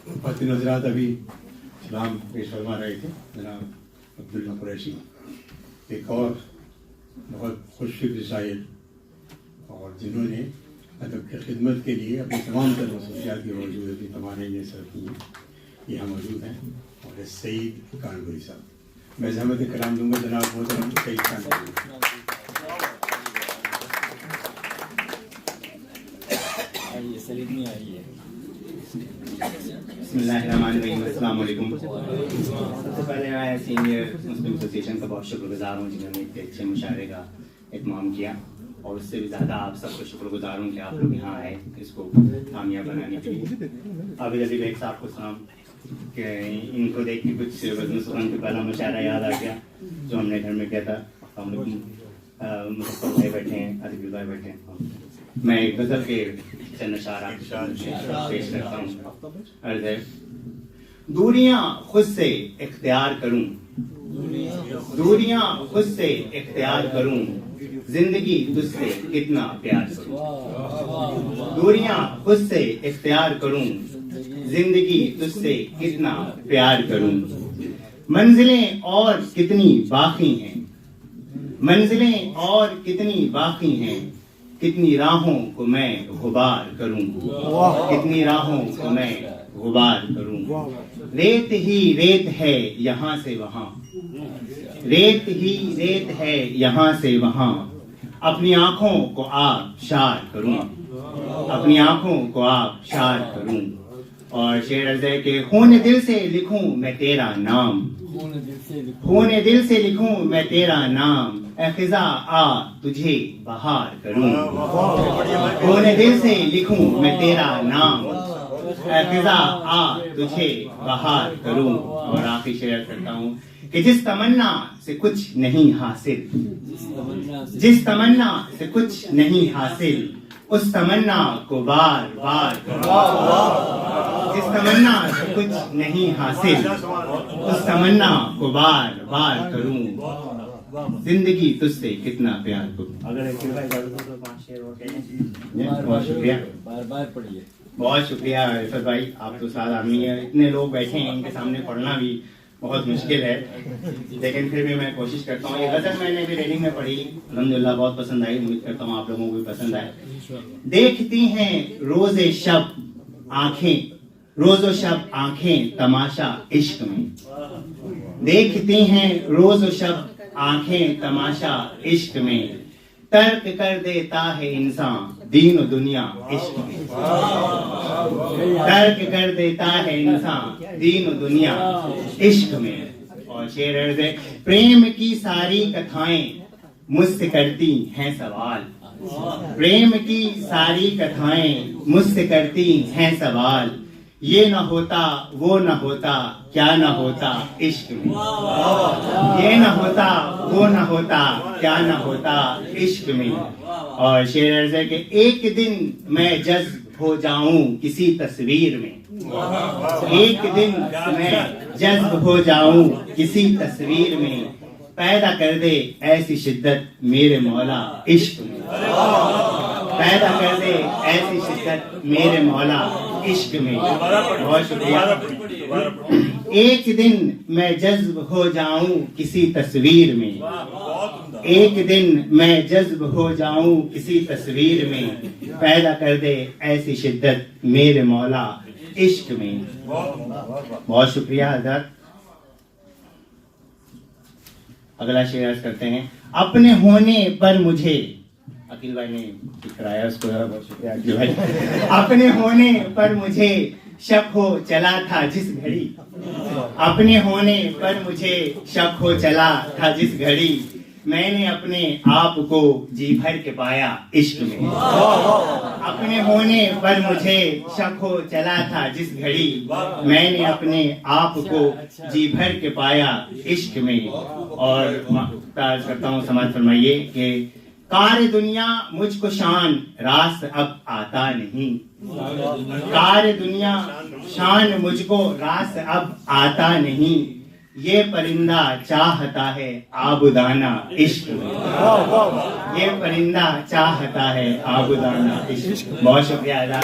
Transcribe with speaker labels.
Speaker 1: खातिन हजरात अभी सलाम पेश फरमा रहे थे जनाब अब्दुल्ला कुरैशी, एक और बहुत खुशफिक्र शायर और जिन्होंने अदब की खिदमत के लिए अपनी तमाम तर मसरूफियात के बावजूद अपनी तमान्नाएं सर्व की हैं, यहाँ मौजूद हैं और सईद कानपुरी साहब। मैं ज़हमत कलाम दूंगा जनाब मोहतरम सईद कानपुरी।
Speaker 2: बिस्मिल्लाहिर्रहमानिर्रहीम, अस्सलाम वालेकुम। सबसे पहले मैं सीनियर मुस्लिम एसोसिएशन का बहुत शुक्रगुजार हूँ जिन्होंने इतने अच्छे मुशायरे का इत्माम किया, और उससे भी ज़्यादा आप सबको शुक्रगुजार हूँ कि आप लोग यहाँ आए इसको कामयाब बनाने के लिए। आबिद अली बेग साहब को सलाम कि इनको देख के कुछ वज़न सुखन का पहला मुशायरा याद आ गया जो हमने घर में किया था। मुज़फ़्फ़र भाई बैठे हैं, अदील भाई बैठे हैं। मैं एक गज़ल के चंद अशारा पेश करता हूँ। अर्ज़ है, दूरियां खुद से इख्तियार करूं, दूरियां खुद से इख्तियार करूं, जिंदगी तुझसे कितना प्यार करूं। दूरियां खुद से इख्तियार करूं, जिंदगी तुझसे कितना प्यार करूं। मंजिलें और कितनी बाकी हैं, मंजिलें और कितनी बाकी हैं, कितनी राहों को मैं गुबार करूं, कितनी राहों को मैं गुबार करूं। रेत ही रेत है यहाँ से वहाँ, रेत ही रेत है यहाँ से वहाँ, अपनी आंखों को आबशार करूं, अपनी आंखों को आबशार करूं। और शेर अर्ज़ है कि खून दिल से लिखूं मैं तेरा नाम, खून दिल से लिखूं मैं तेरा नाम, ऐ ख़िज़ा आ तुझे बहार करूं। खून दिल से लिखूं मैं तेरा नाम, ऐ ख़िज़ा आ तुझे बहार करूं। और आखिरी शेर करता हूँ कि जिस तमन्ना से कुछ नहीं हासिल, जिस तमन्ना से कुछ नहीं हासिल, उस तमन्ना को बार बार करूं। जिस तमन्ना से कुछ नहीं हासिल, उस तमन्ना को बार बार करूं, जिंदगी तुझसे कितना प्यार करूं। अगर बहुत शुक्रिया,
Speaker 3: बार बार पढ़िए।
Speaker 2: बहुत शुक्रिया रिफत भाई, आप तो साथ आदमी हैं, इतने लोग बैठे हैं इनके सामने पढ़ना भी बहुत मुश्किल है, लेकिन फिर भी मैं कोशिश करता हूँ। ये गज़ल मैंने भी रेडिंग में पढ़ी, अल्हम्दुलिल्लाह बहुत पसंद आई, उम्मीद करता हूँ आप लोगों को भी पसंद आए। देखती हैं रोज़े शब आंखें, रोज़ो शब आंखें तमाशा इश्क में, देखती हैं रोज़ो शब आंखें तमाशा इश्क में, तर्क कर देता है इंसान दीन और दुनिया इश्क में, तर्क कर देता है इंसान दीन और दुनिया इश्क में। और शेर अर्ज़ है, प्रेम की सारी कथाएं मुझसे करती हैं सवाल, प्रेम की सारी कथाएं मुझसे करती हैं सवाल, ये न होता वो न होता क्या न होता इश्क में, ये न होता वो न होता क्या न होता इश्क में। और शेर अर्ज़ है कि एक दिन मैं जज्ब हो जाऊं किसी तस्वीर में, एक दिन मैं जज्ब हो जाऊं किसी तस्वीर में, पैदा कर दे ऐसी शिद्दत मेरे मौला इश्क में, पैदा कर दे ऐसी शिद्दत मेरे मौला इश्क में। बहुत शुक्रिया। एक दिन मैं जज्ब हो जाऊं किसी तस्वीर में, एक दिन मैं जज्ब हो जाऊं किसी तस्वीर में, पैदा कर दे ऐसी शिद्दत मेरे मौला इश्क में। बहुत शुक्रिया हज़रत। अगला शेर अर्ज़ करते हैं, अपने होने पर मुझे, अकील भाई ने कराया उसको, बहुत शुक्रिया अकील भाई। अपने होने पर मुझे शक हो चला था जिस घड़ी, अपने होने पर मुझे शक हो चला था जिस घड़ी, मैंने अपने आप को जी भर के पाया इश्क में, अपने होने पर मुझे शक हो चला था जिस घड़ी, मैंने अपने आप को जी भर के पाया इश्क में। और ताज़ करता हूँ, समाज फरमाइए कि कार दुनिया मुझको शान रास अब आता नहीं, कार दुनिया शान मुझको रास अब आता नहीं, ये परिंदा चाहता है आबुदाना इश्क में, ये परिंदा चाहता है आबुदाना इश्क। बहुत शुक्रिया।